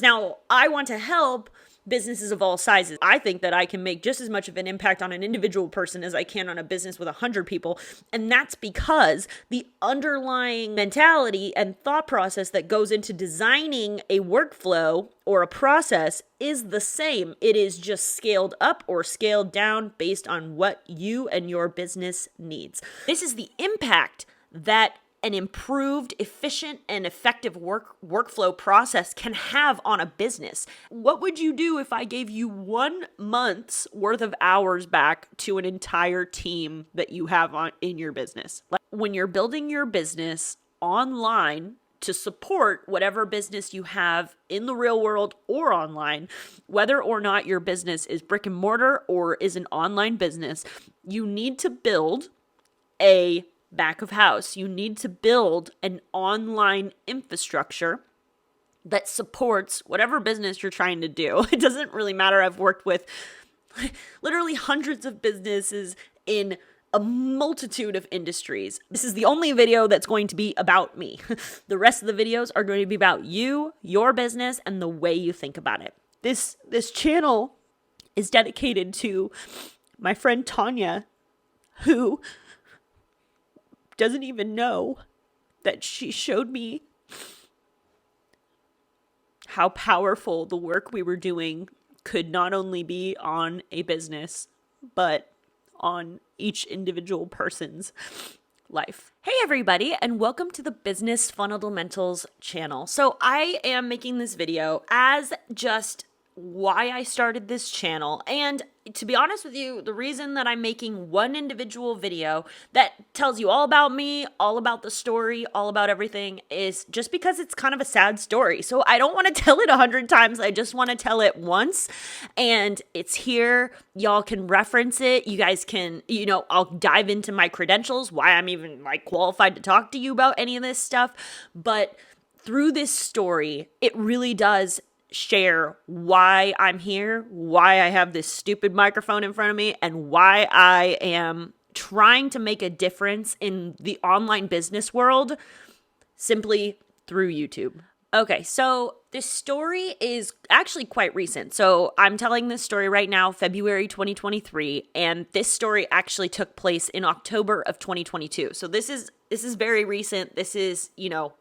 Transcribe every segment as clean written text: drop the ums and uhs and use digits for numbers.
Now, I want to help businesses of all sizes. I think that I can make just as much of an impact on an individual person as I can on a business with 100 people. And that's because the underlying mentality and thought process that goes into designing a workflow or a process is the same. It is just scaled up or scaled down based on what you and your business needs. This is the impact that an improved, efficient, and effective workflow process can have on a business. What would you do if I gave you 1 month's worth of hours back to an entire team that you have in your business? Like when you're building your business online to support whatever business you have in the real world or online, whether or not your business is brick and mortar or is an online business, you need to build a back of house. You need to build an online infrastructure that supports whatever business you're trying to do. It doesn't really matter. I've worked with literally hundreds of businesses in a multitude of industries. This is the only video that's going to be about me. The rest of the videos are going to be about you, your business, and the way you think about it. This channel is dedicated to my friend Tanya, who doesn't even know that she showed me how powerful the work we were doing could not only be on a business, but on each individual person's life. Hey everybody, and welcome to the Business Fundamentals channel. So I am making this video as just why I started this channel, and to be honest with you, the reason that I'm making one individual video that tells you all about me, all about the story, all about everything is just because it's kind of a sad story. So I don't want to tell it 100 times. I just want to tell it once, and it's here. Y'all can reference it. You guys can, I'll dive into my credentials, why I'm even qualified to talk to you about any of this stuff. But through this story, it really does share why I'm here, why I have this stupid microphone in front of me, and why I am trying to make a difference in the online business world simply through YouTube. Okay, so this story is actually quite recent. So I'm telling this story right now, February 2023, and this story actually took place in October of 2022. So this is very recent. This is,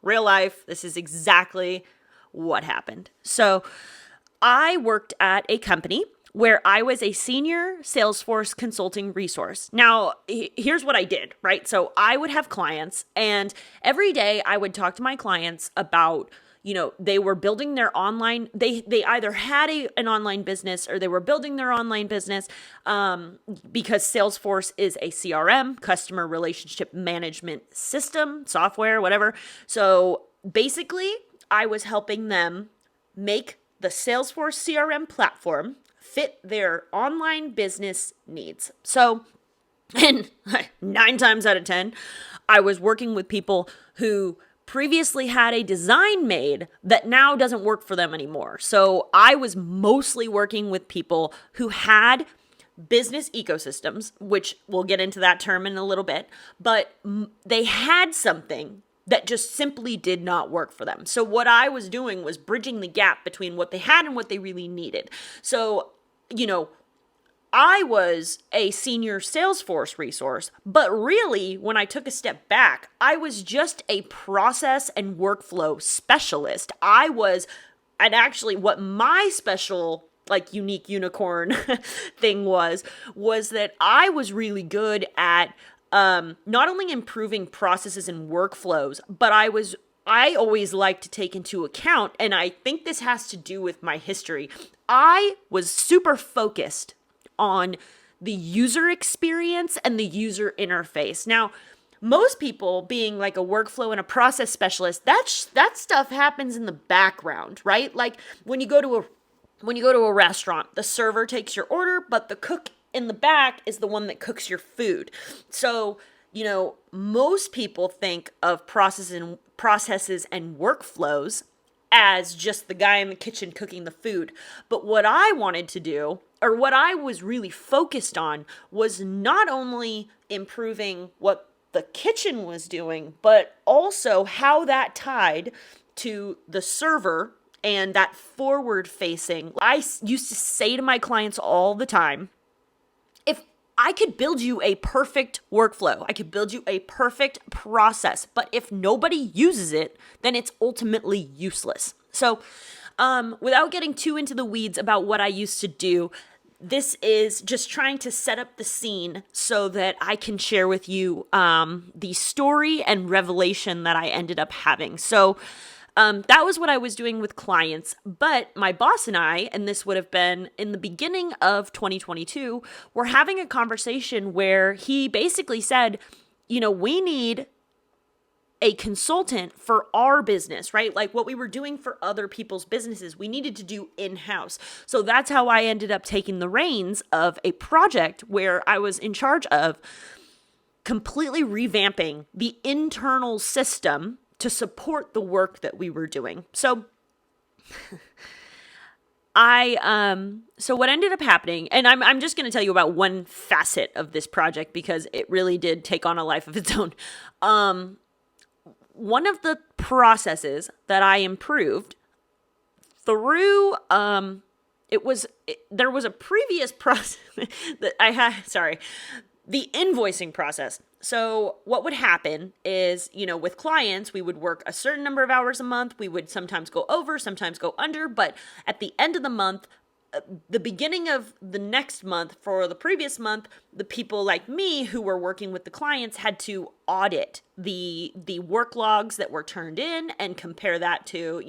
real life. This is exactly what happened. So I worked at a company where I was a senior Salesforce consulting resource. Now, here's what I did, right? So I would have clients, and every day I would talk to my clients about, they were building their online, they either had an online business or they were building their online business because Salesforce is a CRM, customer relationship management system, software, whatever. So basically, I was helping them make the Salesforce CRM platform fit their online business needs. So, and 9 times out of 10, I was working with people who previously had a design made that now doesn't work for them anymore. So I was mostly working with people who had business ecosystems, which we'll get into that term in a little bit, but they had something that just simply did not work for them. So what I was doing was bridging the gap between what they had and what they really needed. So, I was a senior Salesforce resource, but really when I took a step back, I was just a process and workflow specialist. And actually what my special unique unicorn thing was that I was really good at not only improving processes and workflows, but I always like to take into account, and I think this has to do with my history. I was super focused on the user experience and the user interface. Now, most people being like a workflow and a process specialist, that stuff happens in the background, right? Like when you go to a restaurant, the server takes your order, but the cook in the back is the one that cooks your food. So, most people think of processes and workflows as just the guy in the kitchen cooking the food. But what I wanted to do, or what I was really focused on, was not only improving what the kitchen was doing, but also how that tied to the server and that forward facing. I used to say to my clients all the time, if I could build you a perfect workflow, I could build you a perfect process, but if nobody uses it, then it's ultimately useless. So without getting too into the weeds about what I used to do, this is just trying to set up the scene so that I can share with you the story and revelation that I ended up having. So that was what I was doing with clients, but my boss and I, and this would have been in the beginning of 2022, were having a conversation where he basically said, we need a consultant for our business, right? Like what we were doing for other people's businesses, we needed to do in-house. So that's how I ended up taking the reins of a project where I was in charge of completely revamping the internal system to support the work that we were doing. So so what ended up happening, and I'm just going to tell you about one facet of this project because it really did take on a life of its own. One of the processes that I improved through, there was a previous process that I had, the invoicing process. So what would happen is, with clients, we would work a certain number of hours a month. We would sometimes go over, sometimes go under, but at the end of the month, the beginning of the next month for the previous month, the people like me who were working with the clients had to audit the work logs that were turned in and compare that to,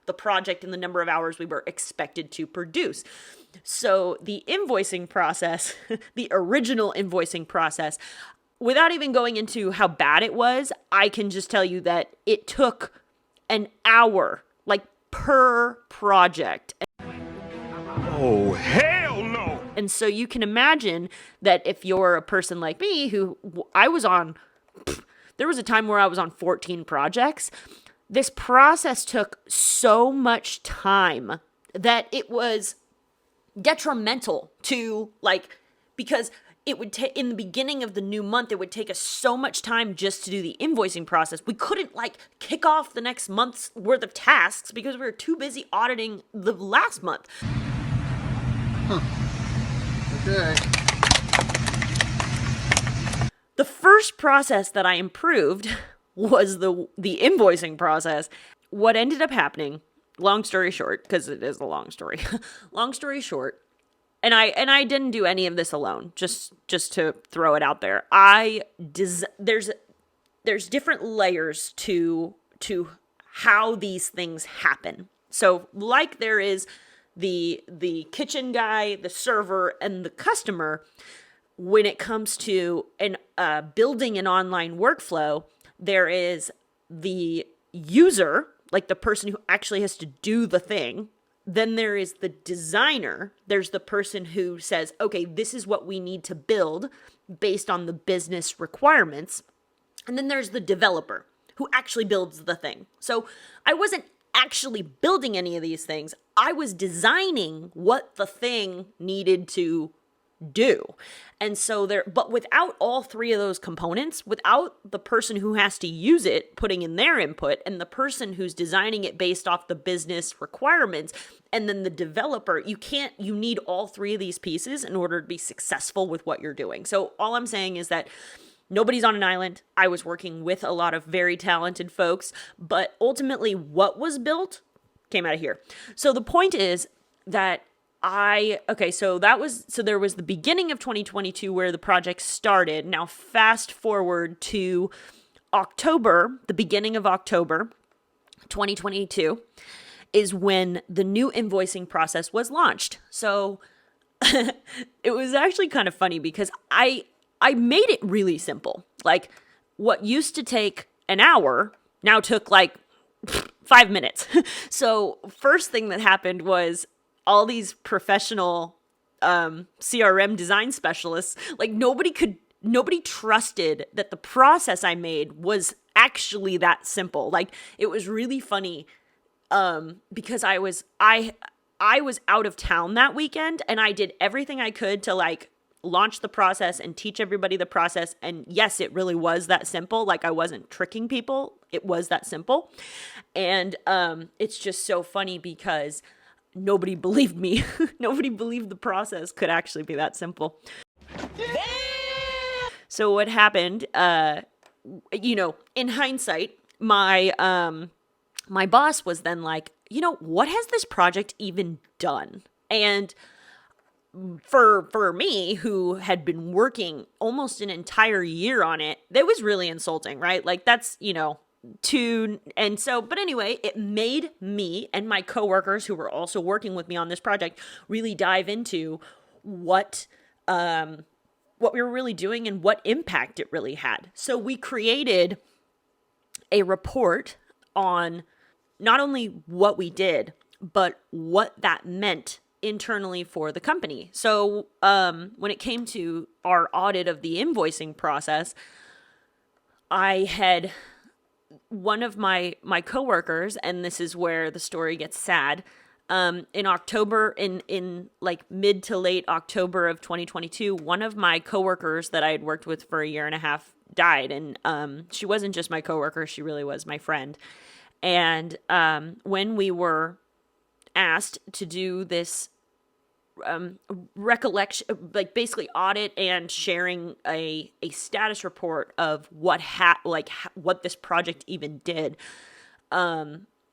the project and the number of hours we were expected to produce. So the invoicing process, the original invoicing process, without even going into how bad it was, I can just tell you that it took an hour, like per project. Oh, hell no! And so you can imagine that if you're a person like me who there was a time where I was on 14 projects, this process took so much time that it was detrimental to because it would take in the beginning of the new month, it would take us so much time just to do the invoicing process. We couldn't kick off the next month's worth of tasks because we were too busy auditing the last month. Okay. The first process that I improved was the invoicing process. What ended up happening, long story short, because it is a long story. Long story short, and I didn't do any of this alone. Just to throw it out there, there's different layers to how these things happen. So there is the kitchen guy, the server, and the customer. When it comes to building an online workflow, there is the user, like the person who actually has to do the thing. Then there is the designer. There's the person who says, okay, this is what we need to build based on the business requirements. And then there's the developer who actually builds the thing. So I wasn't actually building any of these things. I was designing what the thing needed to do. And so but without all three of those components, without the person who has to use it putting in their input, and the person who's designing it based off the business requirements, and then the developer, you need all three of these pieces in order to be successful with what you're doing. So all I'm saying is that nobody's on an island. I was working with a lot of very talented folks, but ultimately what was built came out of here. So the point is that so there was the beginning of 2022 where the project started. Now fast forward to October, the beginning of October 2022 is when the new invoicing process was launched. So it was actually kind of funny because I made it really simple. Like what used to take an hour now took 5 minutes. So first thing that happened was all these professional CRM design specialists, nobody trusted that the process I made was actually that simple. It was really funny because I was out of town that weekend, and I did everything I could to launch the process and teach everybody the process. And yes, it really was that simple. I wasn't tricking people. it was that simple. And it's just so funny because nobody believed me. Nobody believed the process could actually be that simple. So what happened, in hindsight, my boss was then like, what has this project even done? And for me, who had been working almost an entire year on it, that was really insulting, right? Like that's, but anyway, it made me and my coworkers who were also working with me on this project really dive into what we were really doing and what impact it really had. So we created a report on not only what we did, but what that meant internally for the company. So when it came to our audit of the invoicing process, I had one of my coworkers, and this is where the story gets sad, in October, in like mid to late October of 2022, one of my coworkers that I had worked with for a year and a half died. And she wasn't just my coworker, she really was my friend. And when we were asked to do this recollection, like basically audit and sharing a status report of what this project even did,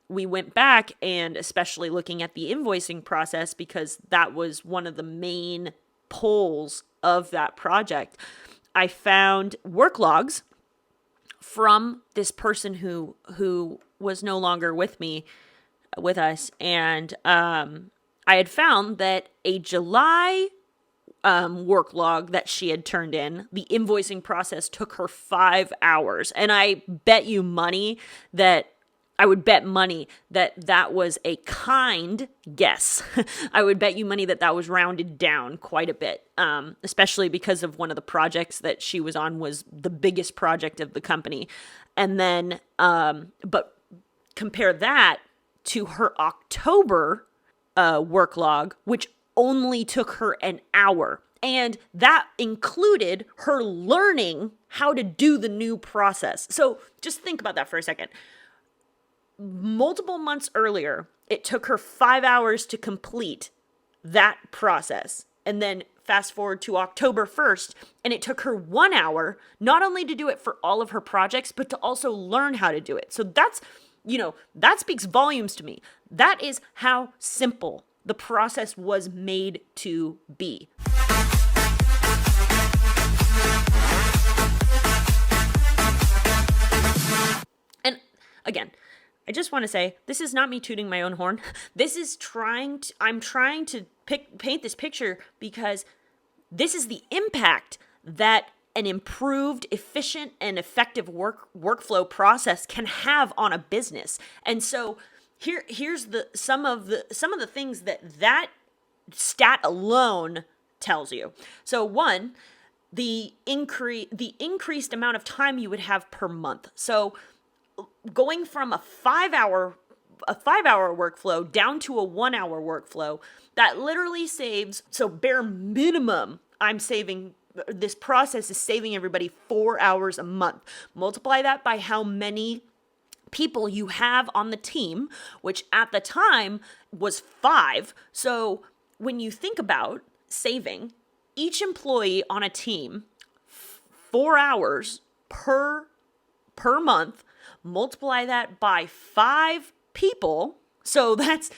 we went back, and especially looking at the invoicing process, because that was one of the main poles of that project. I found work logs from this person who was no longer with us, and I had found that a July work log that she had turned in, the invoicing process took her 5 hours, and I would bet money that that was a kind guess. I would bet you money that was rounded down quite a bit, especially because of one of the projects that she was on was the biggest project of the company. And then, but compare that to her October work log, which only took her an hour. And that included her learning how to do the new process. So just think about that for a second. Multiple months earlier, it took her 5 hours to complete that process. And then fast forward to October 1st, and it took her 1 hour, not only to do it for all of her projects, but to also learn how to do it. So that's, that speaks volumes to me. That is how simple the process was made to be. And again, I just want to say, this is not me tooting my own horn. This is I'm trying to paint this picture because this is the impact that an improved, efficient, and effective workflow process can have on a business. And so here's some of the things that stat alone tells you. So one, the increased amount of time you would have per month. So going from a 5 hour workflow down to a 1 hour workflow, that literally saves, so bare minimum, this process is saving everybody 4 hours a month. Multiply that by how many people you have on the team, which at the time was 5. So when you think about saving each employee on a team 4 hours per month, multiply that by 5 people, so that's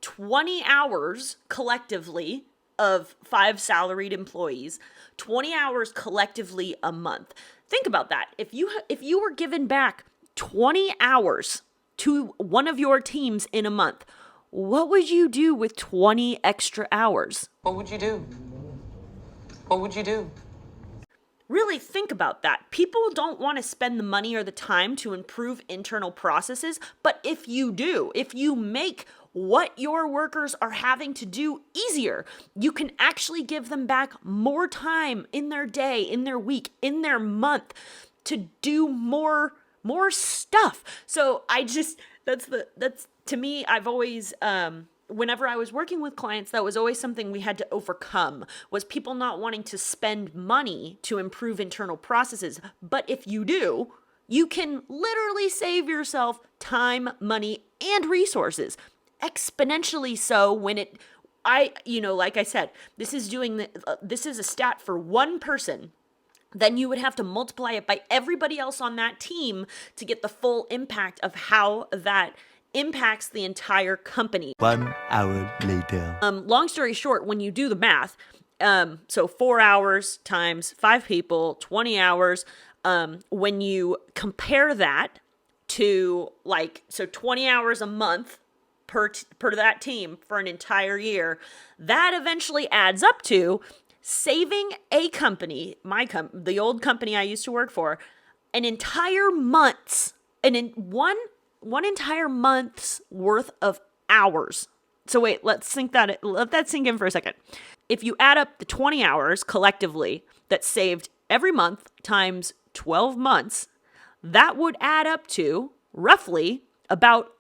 20 hours collectively of 5 salaried employees, 20 hours collectively a month. Think about that. If you were given back 20 hours to one of your teams in a month, what would you do with 20 extra hours? What would you do? What would you do? Really think about that. People don't want to spend the money or the time to improve internal processes, but if you do, if you make what your workers are having to do easier, you can actually give them back more time in their day, in their week, in their month to do more stuff. So that's to me, I've always, whenever I was working with clients, that was always something we had to overcome, was people not wanting to spend money to improve internal processes. But if you do, you can literally save yourself time, money, and resources. Exponentially so when like I said, this is a stat for one person. Then you would have to multiply it by everybody else on that team to get the full impact of how that impacts the entire company. 1 hour later. Long story short, when you do the math, so 4 hours times 5 people, 20 hours, when you compare that to 20 hours a month per that team for an entire year, that eventually adds up to saving a company, the old company I used to work for, an entire month's, one entire month's worth of hours. So wait, let that sink in for a second. If you add up the 20 hours collectively that saved every month times 12 months, that would add up to roughly about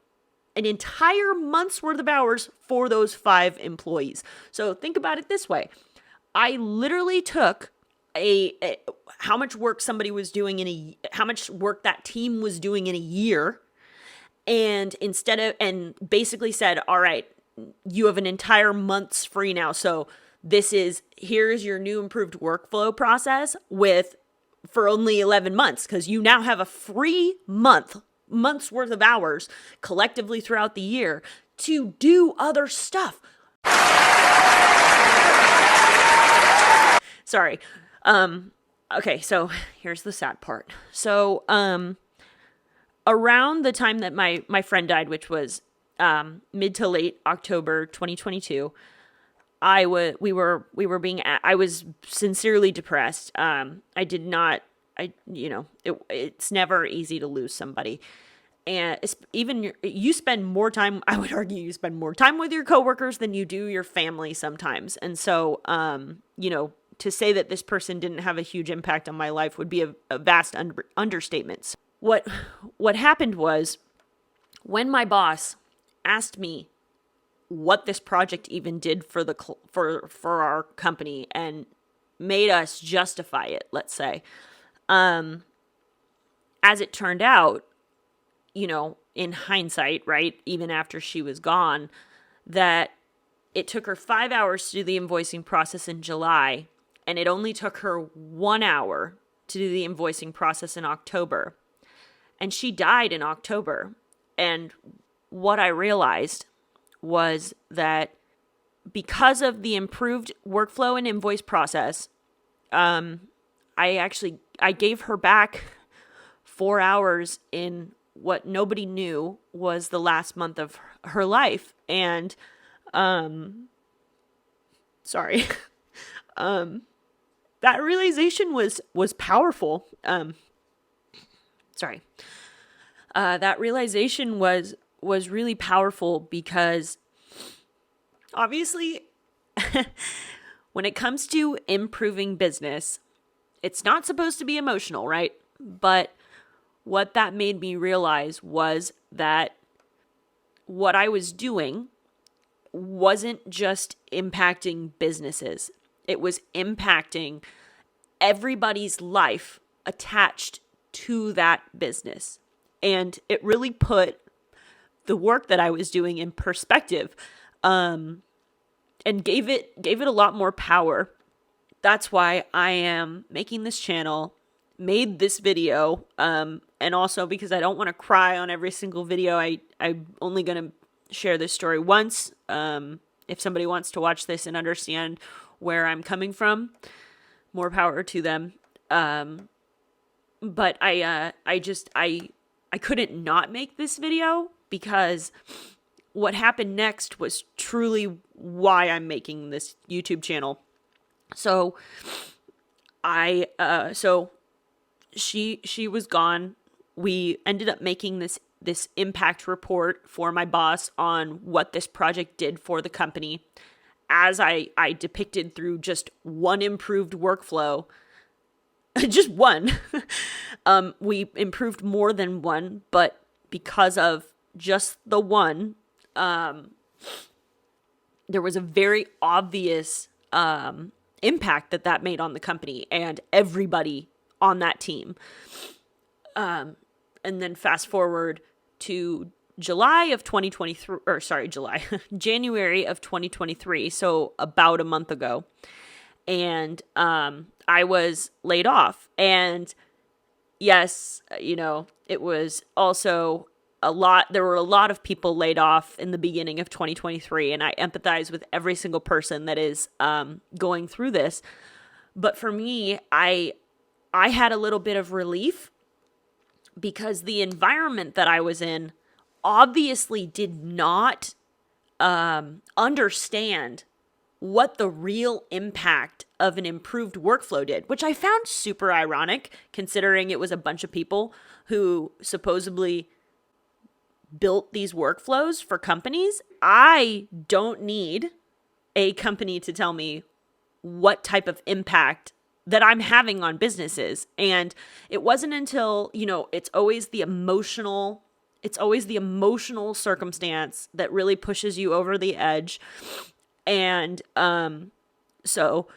an entire month's worth of hours for those 5 employees. So think about it this way. I literally took how much work somebody was doing how much work that team was doing in a year, and basically said, all right, you have an entire month's free now. So here's your new improved workflow process for only 11 months, because you now have a free month's worth of hours collectively throughout the year to do other stuff. Sorry. Okay, so here's the sad part. So, around the time that my friend died, which was mid to late October 2022, I was sincerely depressed. It's never easy to lose somebody. And you spend more time, I would argue you spend more time with your coworkers than you do your family sometimes. And so, to say that this person didn't have a huge impact on my life would be a vast understatement. What happened was, when my boss asked me what this project even did for our company and made us justify it, let's say, as it turned out, in hindsight, right, even after she was gone, that it took her 5 hours to do the invoicing process in July, and it only took her 1 hour to do the invoicing process in October. And she died in October. And what I realized was that because of the improved workflow and invoice process, I gave her back 4 hours in what nobody knew was the last month of her life. And, sorry, that realization was powerful. That realization was really powerful because obviously when it comes to improving business, it's not supposed to be emotional, right? But what that made me realize was that what I was doing wasn't just impacting businesses. It was impacting everybody's life attached to that business. And it really put the work that I was doing in perspective, and gave it a lot more power. That's why I am making this channel, made this video, and also because I don't want to cry on every single video. I'm only going to share this story once. If somebody wants to watch this and understand where I'm coming from, more power to them. But I couldn't not make this video because what happened next was truly why I'm making this YouTube channel. So she was gone. We ended up making this impact report for my boss on what this project did for the company, as I depicted through just one improved workflow. Just one. We improved more than one, but because of just the one, there was a very obvious impact that made on the company and everybody on that team. And then fast forward to January of 2023. So about a month ago. And I was laid off. And yes, it was also there were a lot of people laid off in the beginning of 2023. And I empathize with every single person that is going through this. But for me, I had a little bit of relief because the environment that I was in obviously did not understand what the real impact of an improved workflow did, which I found super ironic considering it was a bunch of people who supposedly built these workflows for companies. I don't need a company to tell me what type of impact that I'm having on businesses. And it wasn't until, it's always the emotional circumstance that really pushes you over the edge. And so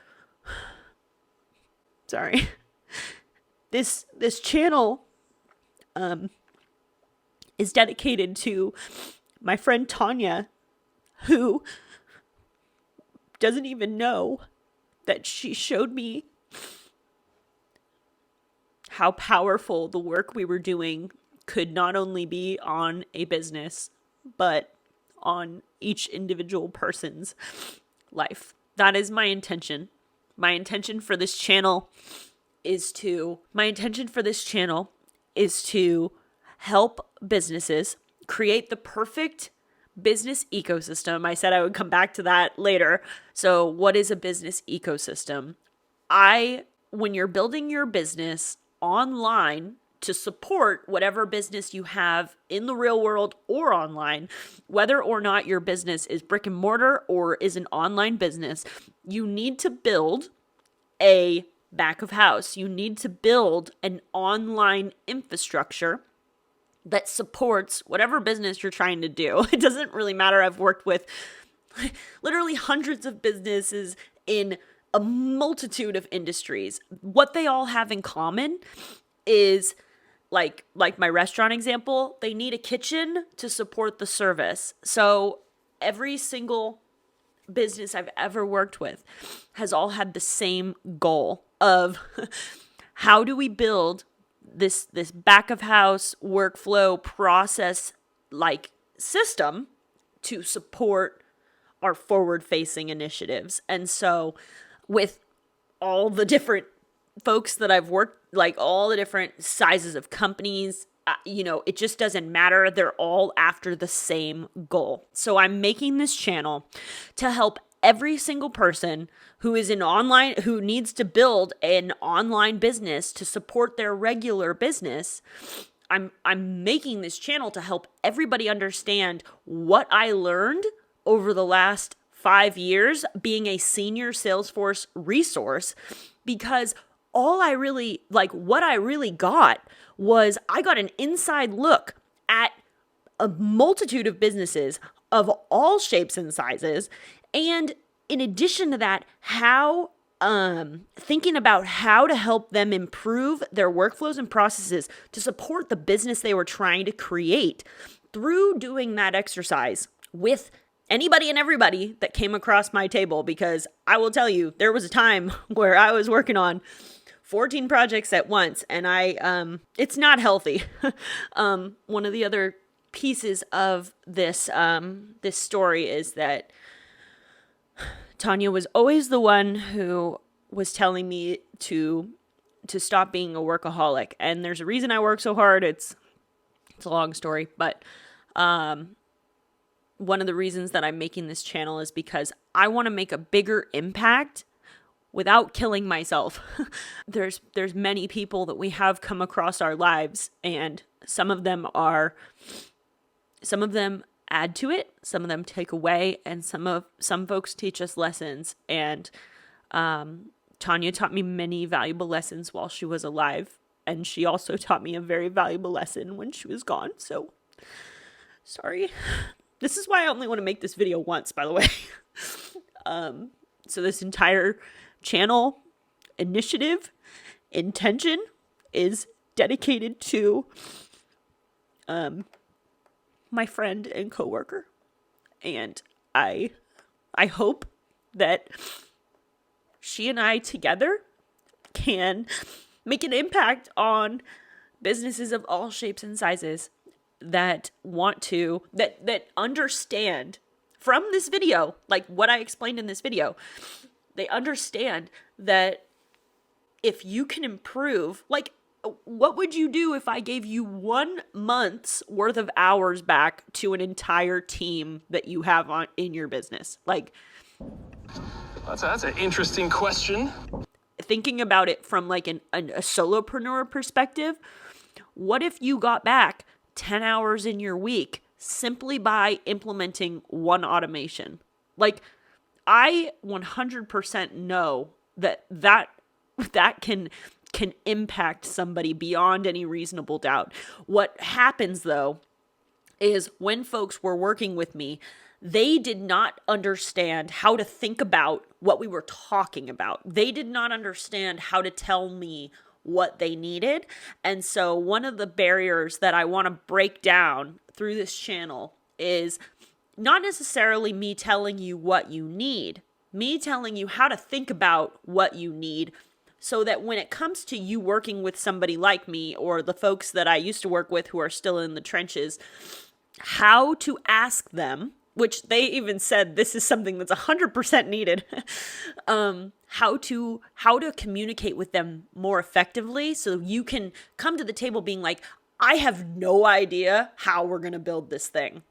sorry. This channel is dedicated to my friend Tanya, who doesn't even know that she showed me how powerful the work we were doing could not only be on a business, but on each individual person's life. That is my intention. My intention for this channel is to help businesses create the perfect business ecosystem. I said I would come back to that later. So what is a business ecosystem? When you're building your business online to support whatever business you have in the real world or online, whether or not your business is brick and mortar or is an online business, you need to build a back of house. You need to build an online infrastructure that supports whatever business you're trying to do. It doesn't really matter. I've worked with literally hundreds of businesses in a multitude of industries. What they all have in common is like my restaurant example, they need a kitchen to support the service. So every single business I've ever worked with has all had the same goal of how do we build this back of house workflow process like system to support our forward facing initiatives. And so with all the different folks that I've worked, like all the different sizes of companies, it just doesn't matter. They're all after the same goal. So I'm making this channel to help every single person who needs to build an online business to support their regular business. I'm making this channel to help everybody understand what I learned over the last 5 years being a senior Salesforce resource, because what I really got was I got an inside look at a multitude of businesses of all shapes and sizes. And in addition to that, thinking about how to help them improve their workflows and processes to support the business they were trying to create through doing that exercise with anybody and everybody that came across my table. Because I will tell you, there was a time where I was working on 14 projects at once, and it's not healthy. One of the other pieces of this story is that Tanya was always the one who was telling me to stop being a workaholic. And there's a reason I work so hard. It's a long story, but one of the reasons that I'm making this channel is because I want to make a bigger impact without killing myself. There's many people that we have come across our lives, and some of them add to it, some of them take away, and some folks teach us lessons. And Tanya taught me many valuable lessons while she was alive, and she also taught me a very valuable lesson when she was gone. So sorry. This is why I only want to make this video once, by the way. So this entire channel initiative intention is dedicated to my friend and coworker. And I hope that she and I together can make an impact on businesses of all shapes and sizes that want to, that understand from this video, like what I explained in this video, they understand that if you can improve, like, what would you do if I gave you 1 month's worth of hours back to an entire team that you have in your business? Like, That's an interesting question. thinking about it from like a solopreneur perspective, what if you got back 10 hours in your week simply by implementing one automation? Like, I 100% know that can impact somebody beyond any reasonable doubt. What happens though is when folks were working with me, they did not understand how to think about what we were talking about. They did not understand how to tell me what they needed. And so one of the barriers that I want to break down through this channel is not necessarily me telling you what you need, me telling you how to think about what you need, so that when it comes to you working with somebody like me or the folks that I used to work with who are still in the trenches, how to ask them, which they even said this is something that's 100% needed, how to communicate with them more effectively so you can come to the table being like, I have no idea how we're going to build this thing.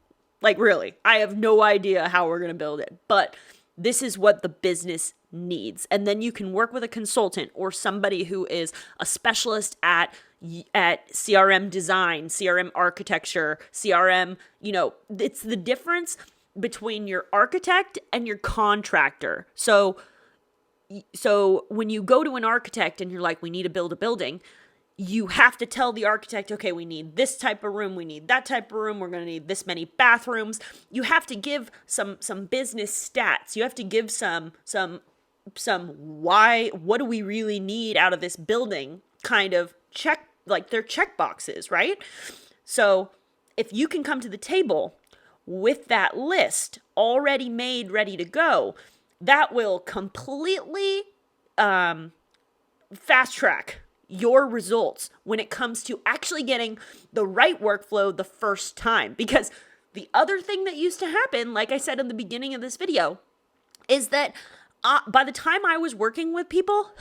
Like, really, I have no idea how we're going to build it, but this is what the business needs. And then you can work with a consultant or somebody who is a specialist at CRM design, CRM architecture, CRM, it's the difference between your architect and your contractor. So when you go to an architect and you're like, we need to build a building, you have to tell the architect, okay, we need this type of room, we need that type of room, we're going to need this many bathrooms. You have to give some business stats. You have to give some why, what do we really need out of this building kind of check, like they're check boxes, right? So if you can come to the table with that list already made, ready to go, that will completely fast track your results when it comes to actually getting the right workflow the first time. Because the other thing that used to happen, like I said in the beginning of this video, is that by the time I was working with people,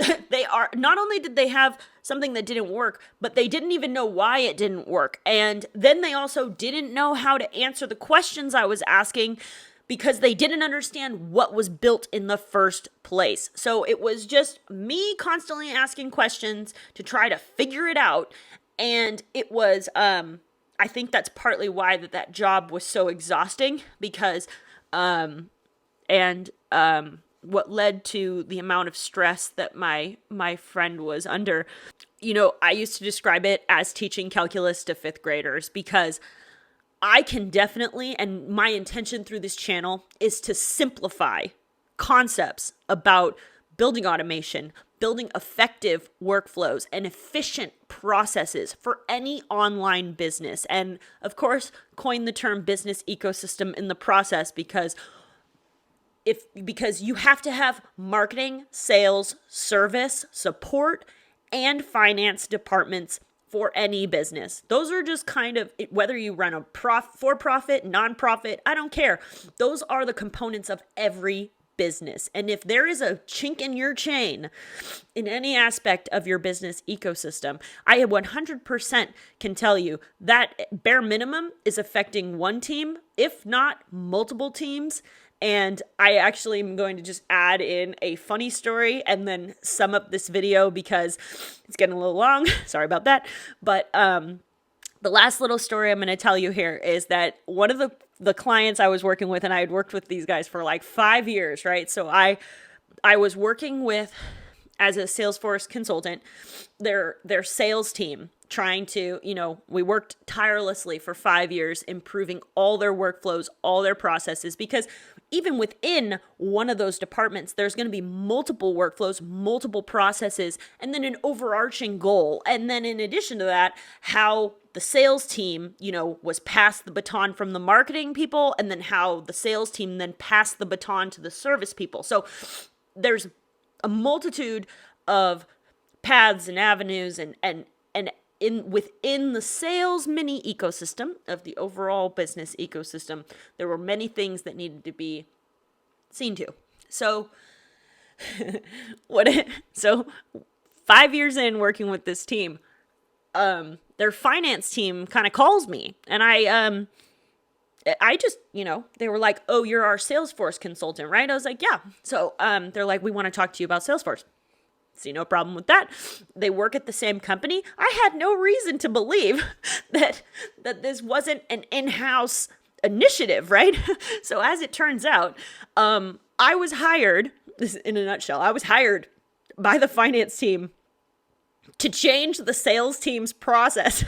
not only did they have something that didn't work, but they didn't even know why it didn't work. And then they also didn't know how to answer the questions I was asking because they didn't understand what was built in the first place. So it was just me constantly asking questions to try to figure it out. And it was, I think that's partly why that job was so exhausting, because, what led to the amount of stress that my friend was under. I used to describe it as teaching calculus to fifth graders, because I can definitely, and my intention through this channel is to simplify concepts about building automation, building effective workflows and efficient processes for any online business. And of course, coin the term business ecosystem in the process, because you have to have marketing, sales, service, support, and finance departments for any business. Those are just kind of, whether you run a for-profit, non-profit, I don't care. Those are the components of every business. And if there is a chink in your chain in any aspect of your business ecosystem, I 100% can tell you that bare minimum is affecting one team, if not multiple teams. And I actually am going to just add in a funny story and then sum up this video because it's getting a little long. Sorry about that. But the last little story I'm going to tell you here is that one of the clients I was working with, and I had worked with these guys for like 5 years, right? So I was working with, as a Salesforce consultant, their sales team, trying to, we worked tirelessly for 5 years, improving all their workflows, all their processes, because even within one of those departments, there's going to be multiple workflows, multiple processes, and then an overarching goal. And then in addition to that, how the sales team, was passed the baton from the marketing people, and then how the sales team then passed the baton to the service people. So there's a multitude of paths and avenues and within the sales mini ecosystem of the overall business ecosystem, there were many things that needed to be seen to. So 5 years in working with this team, their finance team kind of calls me, and I just, they were like, "Oh, you're our Salesforce consultant, right?" I was like, "Yeah." So, they're like, "We want to talk to you about Salesforce." See, no problem with that. They work at the same company. I had no reason to believe that this wasn't an in-house initiative, right? So as it turns out, I was hired, this is in a nutshell, I was hired by the finance team to change the sales team's process.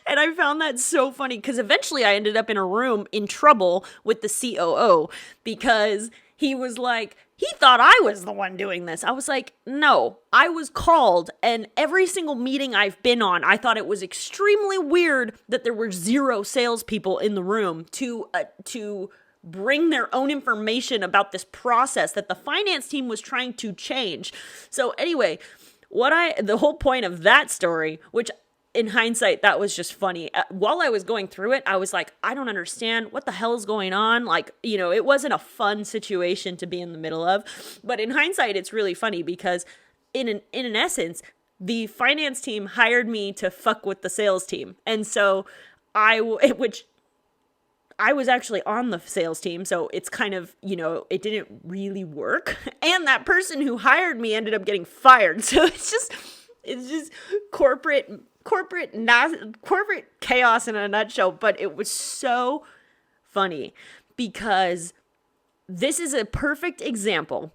And I found that so funny because eventually I ended up in a room in trouble with the COO because he was like, he thought I was the one doing this. I was like, no, I was called, and every single meeting I've been on, I thought it was extremely weird that there were 0 salespeople in the room to bring their own information about this process that the finance team was trying to change. So anyway, the whole point of that story, which in hindsight, that was just funny. While I was going through it, I was like, I don't understand what the hell is going on. Like, it wasn't a fun situation to be in the middle of. But in hindsight, it's really funny because in an essence, the finance team hired me to fuck with the sales team. And so I was actually on the sales team. So it's kind of, it didn't really work. And that person who hired me ended up getting fired. So it's just corporate chaos in a nutshell. But it was so funny because this is a perfect example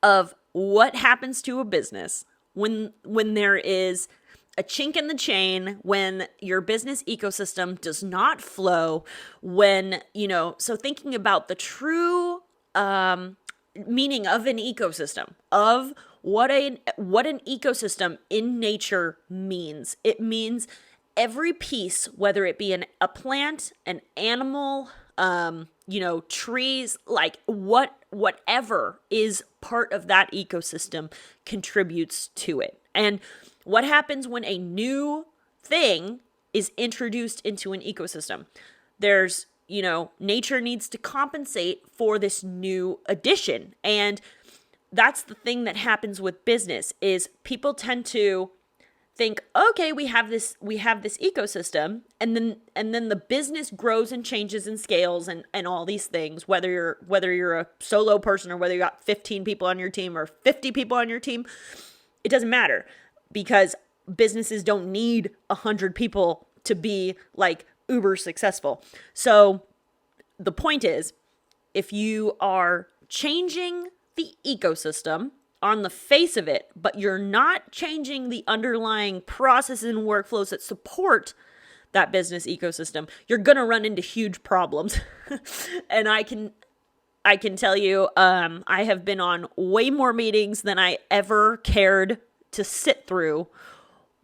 of what happens to a business when there is a chink in the chain, when your business ecosystem does not flow, when, so thinking about the true meaning of an ecosystem, of what an ecosystem in nature means. It means every piece, whether it be a plant, an animal, trees, like whatever is part of that ecosystem contributes to it. And what happens when a new thing is introduced into an ecosystem? There's, nature needs to compensate for this new addition. And that's the thing that happens with business is people tend to think, okay, we have this ecosystem, and then the business grows and changes and scales and all these things, whether you're a solo person or whether you got 15 people on your team or 50 people on your team, it doesn't matter. Because businesses don't need 100 people to be like uber successful. So the point is, if you are changing the ecosystem on the face of it, but you're not changing the underlying processes and workflows that support that business ecosystem, you're going to run into huge problems. And I can tell you, I have been on way more meetings than I ever cared to sit through,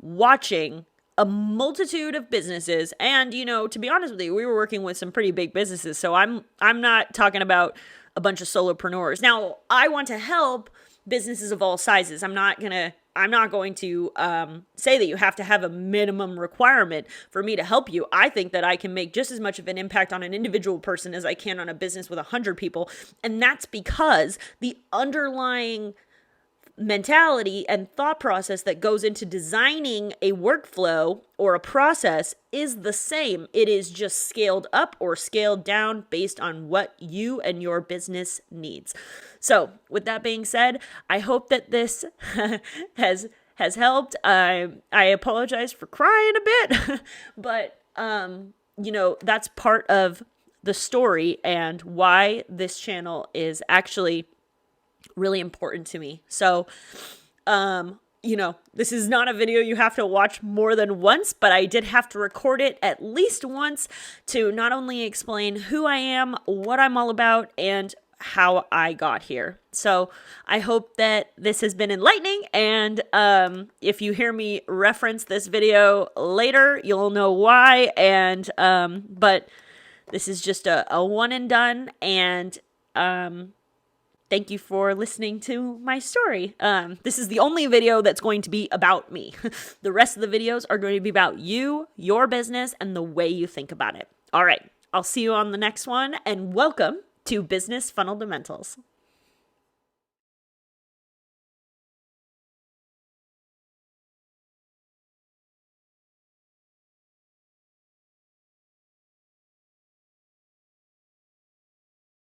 watching a multitude of businesses. And, to be honest with you, we were working with some pretty big businesses. So I'm not talking about a bunch of solopreneurs. Now, I want to help businesses of all sizes. I'm not going to say that you have to have a minimum requirement for me to help you. I think that I can make just as much of an impact on an individual person as I can on a business with 100 people. And that's because the underlying mentality and thought process that goes into designing a workflow or a process is the same. It is just scaled up or scaled down based on what you and your business needs. So with that being said, I hope that this has helped. I apologize for crying a bit, but that's part of the story and why this channel is actually really important to me. So, this is not a video you have to watch more than once, but I did have to record it at least once to not only explain who I am, what I'm all about, and how I got here. So I hope that this has been enlightening, and if you hear me reference this video later, you'll know why. And but this is just a one and done, and thank you for listening to my story. This is the only video that's going to be about me. The rest of the videos are going to be about you, your business, and the way you think about it. All right, I'll see you on the next one, and welcome to Business Fundamentals.